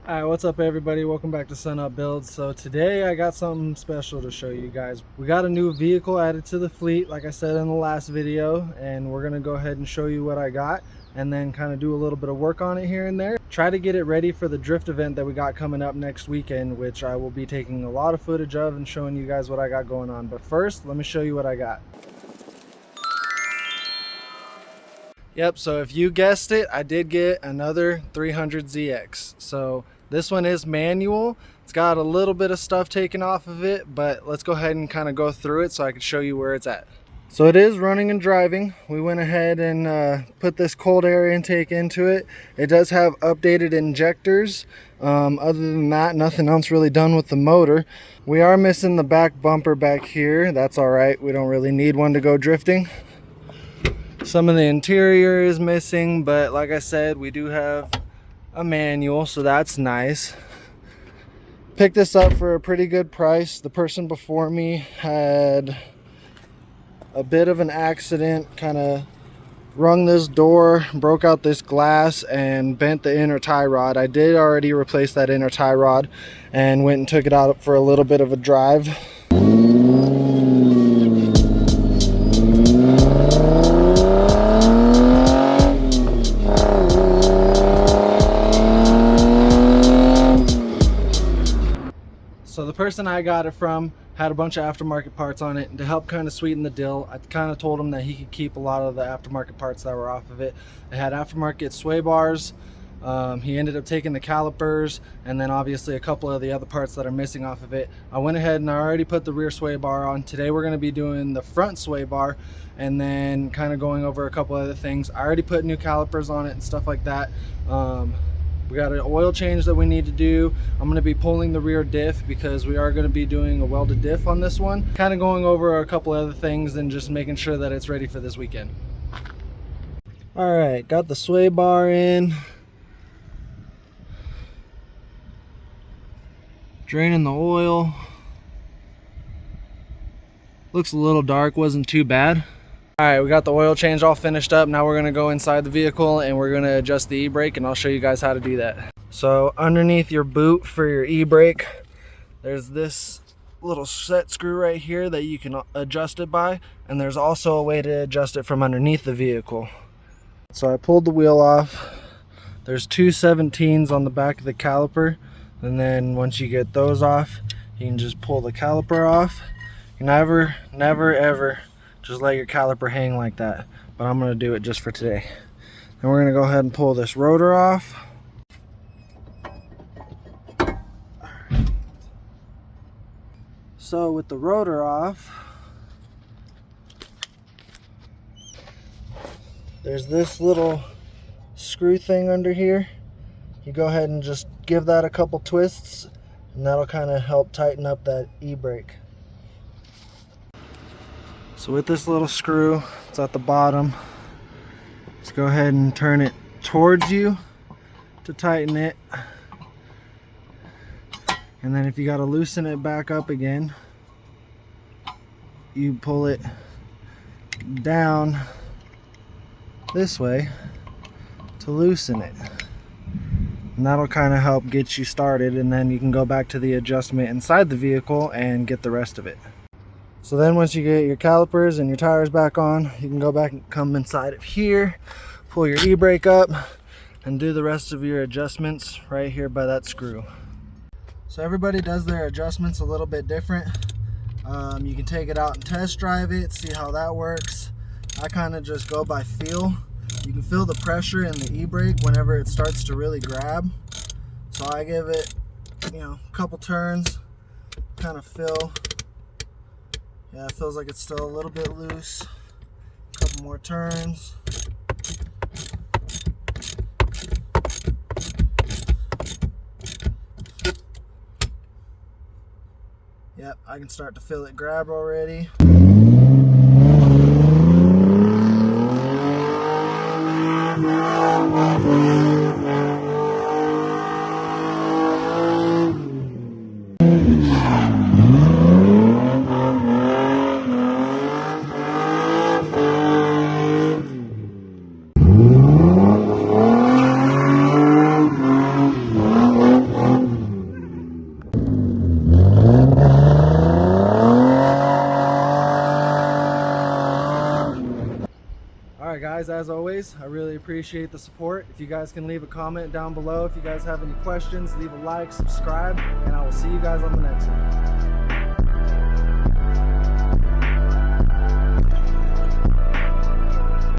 Alright, what's up everybody? Welcome back to Sun Up Builds. So today I got something special to show you guys. We got a new vehicle added to the fleet, like I said in the last video, and we're gonna go ahead and show you what I got and then kind of do a little bit of work on it here and there. Try to get it ready for the drift event that we got coming up next weekend, which I will be taking a lot of footage of and showing you guys what I got going on. But first, let me show you what I got. Yep, so if you guessed it, I did get another 300ZX. So this one is manual. It's got a little bit of stuff taken off of it, but let's go ahead and kind of go through it so I can show you where it's at. So it is running and driving. We went ahead and put this cold air intake into it. It does have updated injectors. Other than that, nothing else really done with the motor. We are missing the back bumper back here. That's all right. We don't really need one to go drifting. Some of the interior is missing, but like I said, we do have a manual, so that's nice. Picked this up for a pretty good price. The person before me had a bit of an accident, kind of rung this door, broke out this glass, and bent the inner tie rod. I did already replace that inner tie rod and went and took it out for a little bit of a drive. So the person I got it from had a bunch of aftermarket parts on it, and to help kind of sweeten the deal, I kind of told him that he could keep a lot of the aftermarket parts that were off of it. It had aftermarket sway bars. He ended up taking the calipers, and then obviously a couple of the other parts that are missing off of it. I went ahead and I already put the rear sway bar on. Today we're going to be doing the front sway bar and then kind of going over a couple other things. I already put new calipers on it and stuff like that. We got an oil change that we need to do. I'm going to be pulling the rear diff because we are going to be doing a welded diff on this one. Kind of going over a couple other things and just making sure that it's ready for this weekend. Alright, got the sway bar in. Draining the oil. Looks a little dark, wasn't too bad. Alright, we got the oil change all finished up. Now we're going to go inside the vehicle and we're going to adjust the e-brake, and I'll show you guys how to do that. So underneath your boot for your e-brake, there's this little set screw right here that you can adjust it by, and there's also a way to adjust it from underneath the vehicle. So I pulled the wheel off. There's two 17s on the back of the caliper, and then once you get those off, you can just pull the caliper off. You never ever just let your caliper hang like that, but I'm going to do it just for today. Then we're going to go ahead and pull this rotor off. So with the rotor off, there's this little screw thing under here. You go ahead and just give that a couple twists, and that'll kind of help tighten up that e-brake. So with this little screw, it's at the bottom. Let's go ahead and turn it towards you to tighten it. And then if you got to loosen it back up again, you pull it down this way to loosen it. And that'll kind of help get you started, and then you can go back to the adjustment inside the vehicle and get the rest of it. So then once you get your calipers and your tires back on, you can go back and come inside of here, pull your e-brake up, and do the rest of your adjustments right here by that screw. So everybody does their adjustments a little bit different. You can take it out and test drive it, see how that works. I kind of just go by feel. You can feel the pressure in the e-brake whenever it starts to really grab. So I give it, a couple turns, kind of feel. Yeah, it feels like it's still a little bit loose. A couple more turns. Yep, I can start to feel it grab already. right, guys, as always, I really appreciate the support. If you guys can leave a comment down below, if you guys have any questions, leave a like, subscribe, and I will see you guys on the next one.